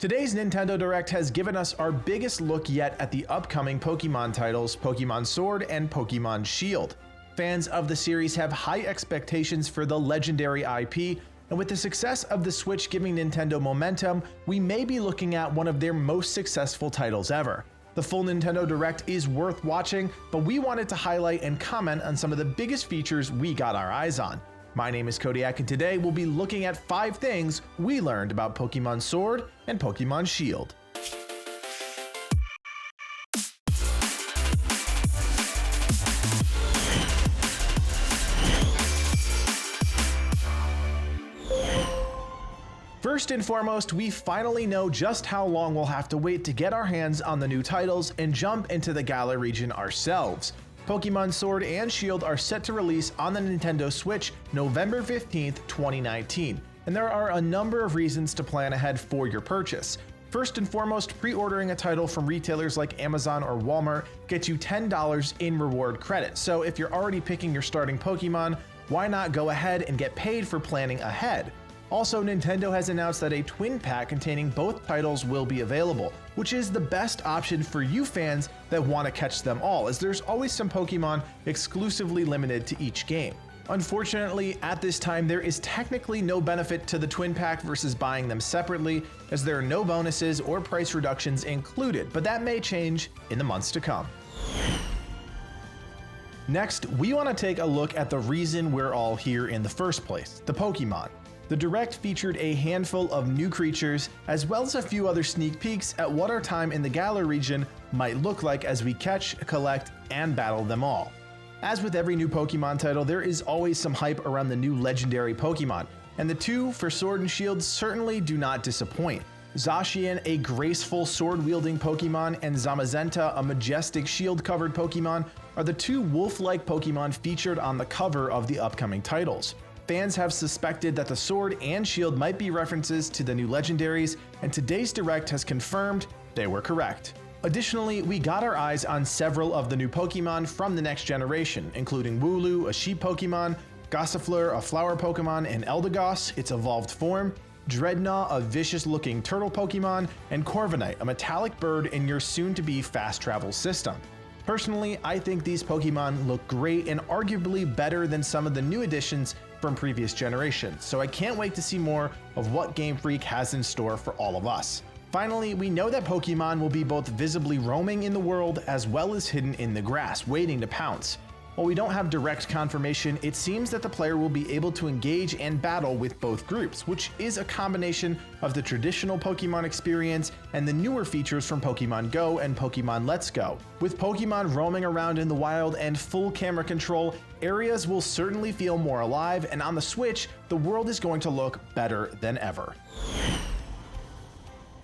Today's Nintendo Direct has given us our biggest look yet at the upcoming Pokemon titles, Pokemon Sword and Pokemon Shield. Fans of the series have high expectations for the legendary IP, and with the success of the Switch giving Nintendo momentum, we may be looking at one of their most successful titles ever. The full Nintendo Direct is worth watching, but we wanted to highlight and comment on some of the biggest features we got our eyes on. My name is Codiak, and today we'll be looking at 5 things we learned about Pokemon Sword and Pokemon Shield. First and foremost, we finally know just how long we'll have to wait to get our hands on the new titles and jump into the Galar region ourselves. Pokemon Sword and Shield are set to release on the Nintendo Switch November 15th, 2019, and there are a number of reasons to plan ahead for your purchase. First and foremost, pre-ordering a title from retailers like Amazon or Walmart gets you $10 in reward credit, so if you're already picking your starting Pokemon, why not go ahead and get paid for planning ahead? Also, Nintendo has announced that a twin pack containing both titles will be available, which is the best option for you fans that want to catch them all, as there's always some Pokemon exclusively limited to each game. Unfortunately, at this time, there is technically no benefit to the twin pack versus buying them separately, as there are no bonuses or price reductions included, but that may change in the months to come. Next, we want to take a look at the reason we're all here in the first place, the Pokemon. The Direct featured a handful of new creatures, as well as a few other sneak peeks at what our time in the Galar region might look like as we catch, collect, and battle them all. As with every new Pokemon title, there is always some hype around the new legendary Pokemon, and the two for Sword and Shield certainly do not disappoint. Zacian, a graceful sword-wielding Pokemon, and Zamazenta, a majestic shield-covered Pokemon, are the two wolf-like Pokemon featured on the cover of the upcoming titles. Fans have suspected that the Sword and Shield might be references to the new Legendaries, and today's Direct has confirmed they were correct. Additionally, we got our eyes on several of the new Pokemon from the next generation, including Wooloo, a sheep Pokemon, Gossifleur, a flower Pokemon, and Eldegoss, its evolved form, Dreadnought, a vicious-looking turtle Pokemon, and Corviknight, a metallic bird in your soon-to-be fast travel system. Personally, I think these Pokemon look great and arguably better than some of the new additions from previous generations, so I can't wait to see more of what Game Freak has in store for all of us. Finally, we know that Pokemon will be both visibly roaming in the world as well as hidden in the grass, waiting to pounce. While we don't have direct confirmation, it seems that the player will be able to engage and battle with both groups, which is a combination of the traditional Pokemon experience and the newer features from Pokemon Go and Pokemon Let's Go. With Pokemon roaming around in the wild and full camera control, areas will certainly feel more alive, and on the Switch, the world is going to look better than ever.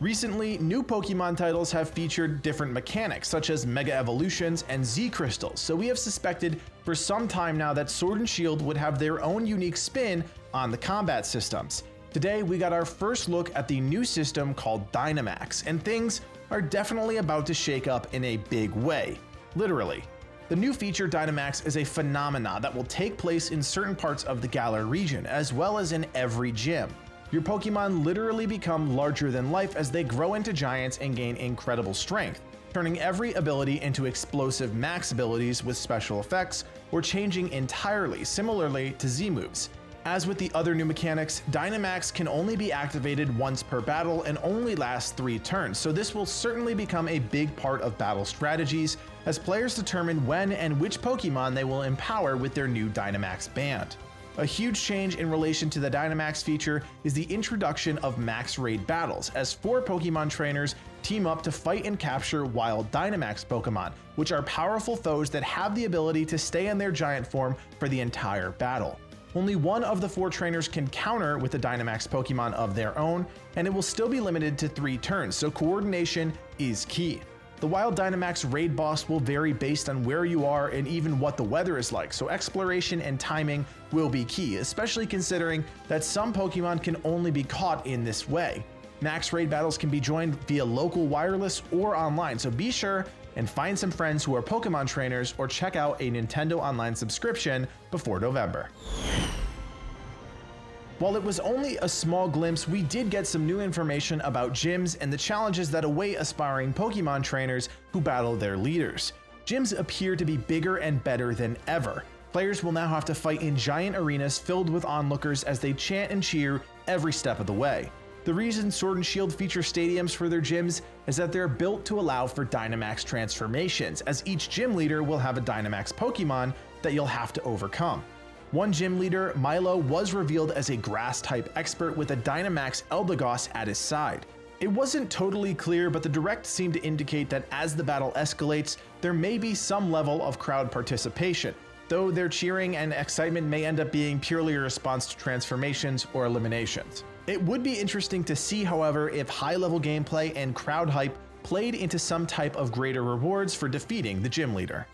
Recently, new Pokemon titles have featured different mechanics, such as Mega Evolutions and Z Crystals, so we have suspected for some time now that Sword and Shield would have their own unique spin on the combat systems. Today, we got our first look at the new system called Dynamax, and things are definitely about to shake up in a big way. Literally. The new feature Dynamax is a phenomena that will take place in certain parts of the Galar region, as well as in every gym. Your Pokemon literally become larger than life as they grow into giants and gain incredible strength, turning every ability into explosive max abilities with special effects, or changing entirely, similarly to Z moves. As with the other new mechanics, Dynamax can only be activated once per battle and only lasts 3 turns, so this will certainly become a big part of battle strategies as players determine when and which Pokemon they will empower with their new Dynamax band. A huge change in relation to the Dynamax feature is the introduction of max raid battles, as 4 Pokemon trainers team up to fight and capture wild Dynamax Pokemon, which are powerful foes that have the ability to stay in their giant form for the entire battle. Only one of the 4 trainers can counter with a Dynamax Pokemon of their own, and it will still be limited to 3 turns, so coordination is key. The wild Dynamax raid boss will vary based on where you are and even what the weather is like, so exploration and timing will be key, especially considering that some Pokemon can only be caught in this way. Max raid battles can be joined via local wireless or online, so be sure and find some friends who are Pokemon trainers or check out a Nintendo Online subscription before November. While it was only a small glimpse, we did get some new information about gyms and the challenges that await aspiring Pokemon trainers who battle their leaders. Gyms appear to be bigger and better than ever. Players will now have to fight in giant arenas filled with onlookers as they chant and cheer every step of the way. The reason Sword and Shield feature stadiums for their gyms is that they're built to allow for Dynamax transformations, as each gym leader will have a Dynamax Pokemon that you'll have to overcome. One gym leader, Milo, was revealed as a grass-type expert with a Dynamax Eldegoss at his side. It wasn't totally clear, but the direct seemed to indicate that as the battle escalates, there may be some level of crowd participation, though their cheering and excitement may end up being purely a response to transformations or eliminations. It would be interesting to see, however, if high-level gameplay and crowd hype played into some type of greater rewards for defeating the gym leader.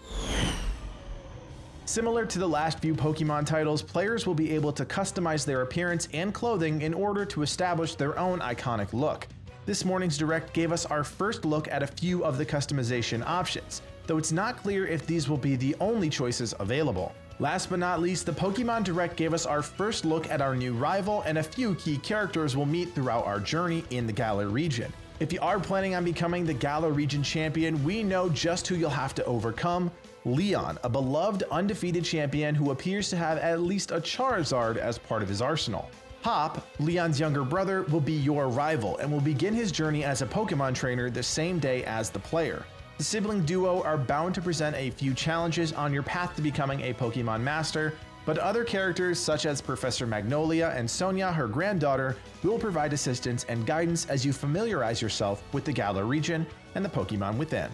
Similar to the last few Pokemon titles, players will be able to customize their appearance and clothing in order to establish their own iconic look. This morning's Direct gave us our first look at a few of the customization options, though it's not clear if these will be the only choices available. Last but not least, the Pokemon Direct gave us our first look at our new rival and a few key characters we'll meet throughout our journey in the Galar region. If you are planning on becoming the Galar region champion, we know just who you'll have to overcome: Leon, a beloved undefeated champion who appears to have at least a Charizard as part of his arsenal. Hop, Leon's younger brother, will be your rival and will begin his journey as a Pokemon trainer the same day as the player. The sibling duo are bound to present a few challenges on your path to becoming a Pokemon Master, but other characters such as Professor Magnolia and Sonia, her granddaughter, will provide assistance and guidance as you familiarize yourself with the Galar region and the Pokemon within.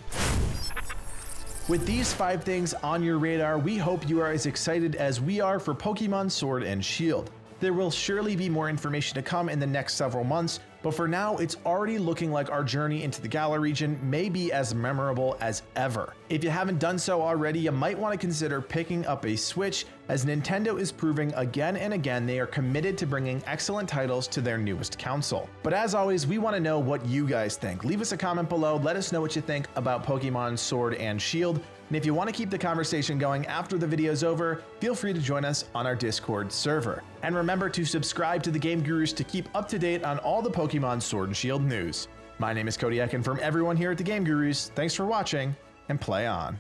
With these 5 things on your radar, we hope you are as excited as we are for Pokemon Sword and Shield. There will surely be more information to come in the next several months, but for now, it's already looking like our journey into the Galar region may be as memorable as ever. If you haven't done so already, you might want to consider picking up a Switch, as Nintendo is proving again and again they are committed to bringing excellent titles to their newest console. But as always, we want to know what you guys think. Leave us a comment below, let us know what you think about Pokemon Sword and Shield, and if you want to keep the conversation going after the video's over, feel free to join us on our Discord server. And remember to subscribe to the Game Gurus to keep up to date on all the Pokemon Sword and Shield news. My name is Codiak, and from everyone here at the Game Gurus, thanks for watching, and play on.